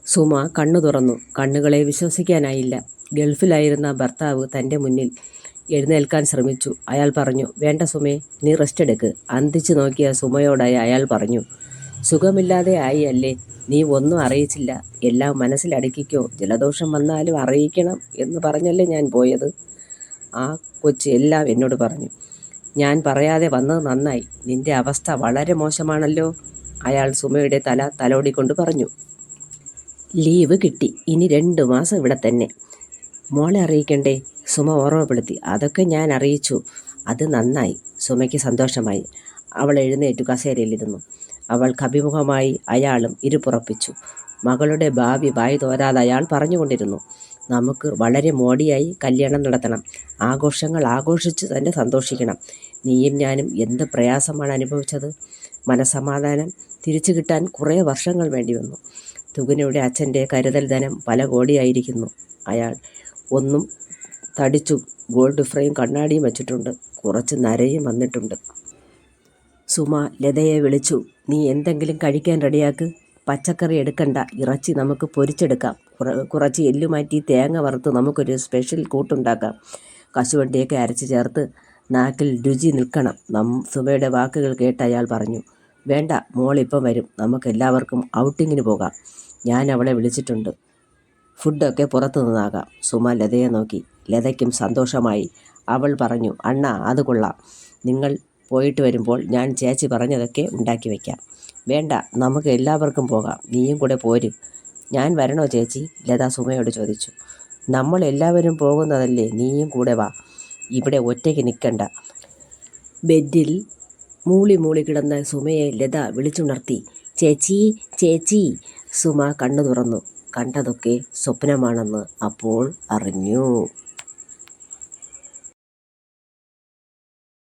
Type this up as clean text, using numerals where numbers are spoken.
സുമ കണ്ണു തുറന്നു. കണ്ണുകളെ വിശ്വസിക്കാനായില്ല. ഗൾഫിലായിരുന്ന ഭർത്താവ് തൻ്റെ മുന്നിൽ എഴുന്നേൽക്കാൻ ശ്രമിച്ചു. അയാൾ പറഞ്ഞു, "വേണ്ട സുമേ, നീ റെസ്റ്റ് എടുക്ക്." അന്തിച്ചു നോക്കിയ സുമയോടായി അയാൾ പറഞ്ഞു, "സുഖമില്ലാതെ ആയി അല്ലേ? നീ ഒന്നും അറിയിച്ചില്ല. എല്ലാം മനസ്സിലടക്കിക്കോ. ജലദോഷം വന്നാലും അറിയിക്കണം എന്ന് പറഞ്ഞല്ലേ ഞാൻ പോയത്. ആ കൊച്ച് എല്ലാം എന്നോട് പറഞ്ഞു. ഞാൻ പറയാതെ വന്നത് നന്നായി. നിന്റെ അവസ്ഥ വളരെ മോശമാണല്ലോ." അയാൾ സുമയുടെ തല തലോടിക്കൊണ്ട് പറഞ്ഞു. "ലീവ് കിട്ടി. ഇനി 2 മാസം ഇവിടെ തന്നെ." "മോളെ അറിയിക്കണ്ടേ?" സുമ ഓർമ്മപ്പെടുത്തി. "അതൊക്കെ ഞാൻ അറിയിച്ചു." "അത് നന്നായി." സുമയ്ക്ക് സന്തോഷമായി. അവൾ എഴുന്നേറ്റു കസേരയിലിരുന്നു. അവൾക്ക് അഭിമുഖമായി അയാളും ഇരുപ്പുറപ്പിച്ചു. മകളുടെ ഭാവി വായി തോരാതെ അയാൾ പറഞ്ഞുകൊണ്ടിരുന്നു. "നമുക്ക് വളരെ മോടിയായി കല്യാണം നടത്തണം. ആഘോഷങ്ങൾ ആഘോഷിച്ച് തന്നെ സന്തോഷിക്കണം. നീയും ഞാനും എന്ത് പ്രയാസമാണ് അനുഭവിച്ചത്. മനസ്സമാധാനം തിരിച്ചു കിട്ടാൻ കുറേ വർഷങ്ങൾ വേണ്ടിവന്നു. തുകനയുടെ അച്ഛൻ്റെ കരുതൽ ധനം പല കോടിയായിരിക്കുന്നു. അയാൾ ഒന്നും തടിച്ചു ഗോൾഡ് ഫ്രെയിം കണ്ണാടിയും വച്ചിട്ടുണ്ട്. കുറച്ച് നരയും വന്നിട്ടുണ്ട്." സുമ ലതയെ വിളിച്ചു. "നീ എന്തെങ്കിലും കഴിക്കാൻ റെഡിയാക്ക്. പച്ചക്കറി എടുക്കണ്ട. ഇറച്ചി നമുക്ക് പൊരിച്ചെടുക്കാം. കുറച്ച് എല്ലുമാറ്റി തേങ്ങ വറുത്ത് നമുക്കൊരു സ്പെഷ്യൽ കൂട്ടുണ്ടാക്കാം. കശുവണ്ടിയൊക്കെ അരച്ച് ചേർത്ത് നാക്കിൽ രുചി നിൽക്കണം." സുമയുടെ വാക്കുകൾ കേട്ട് അയാൾ പറഞ്ഞു, "വേണ്ട, മോളിപ്പം വരും. നമുക്കെല്ലാവർക്കും ഔട്ടിങ്ങിന് പോകാം. ഞാൻ അവളെ വിളിച്ചിട്ടുണ്ട്. ഫുഡൊക്കെ പുറത്തു നിന്നാകാം." സുമ ലതയെ നോക്കി. ലതയ്ക്കും സന്തോഷമായി. അവൾ പറഞ്ഞു, "അണ്ണാ, അത് കൊള്ളാം. നിങ്ങൾ പോയിട്ട് വരുമ്പോൾ ഞാൻ ചേച്ചി പറഞ്ഞതൊക്കെ ഉണ്ടാക്കി വയ്ക്കാം." "വേണ്ട, നമുക്ക് എല്ലാവർക്കും പോകാം. നീയും കൂടെ പോര്." "ഞാൻ വരണോ ചേച്ചി?" ലത സുമയോട് ചോദിച്ചു. "നമ്മൾ എല്ലാവരും പോകുന്നതല്ലേ, നീയും കൂടെ വാ. ഇവിടെ ഒറ്റയ്ക്ക് നിൽക്കണ്ട." ബെഡിൽ മൂളി മൂളി കിടന്ന സുമയെ ലത വിളിച്ചുണർത്തി. "ചേച്ചി, ചേച്ചി." സുമ കണ്ണു തുറന്നു. കണ്ടതൊക്കെ സ്വപ്നമാണെന്ന് അപ്പോൾ അറിഞ്ഞു.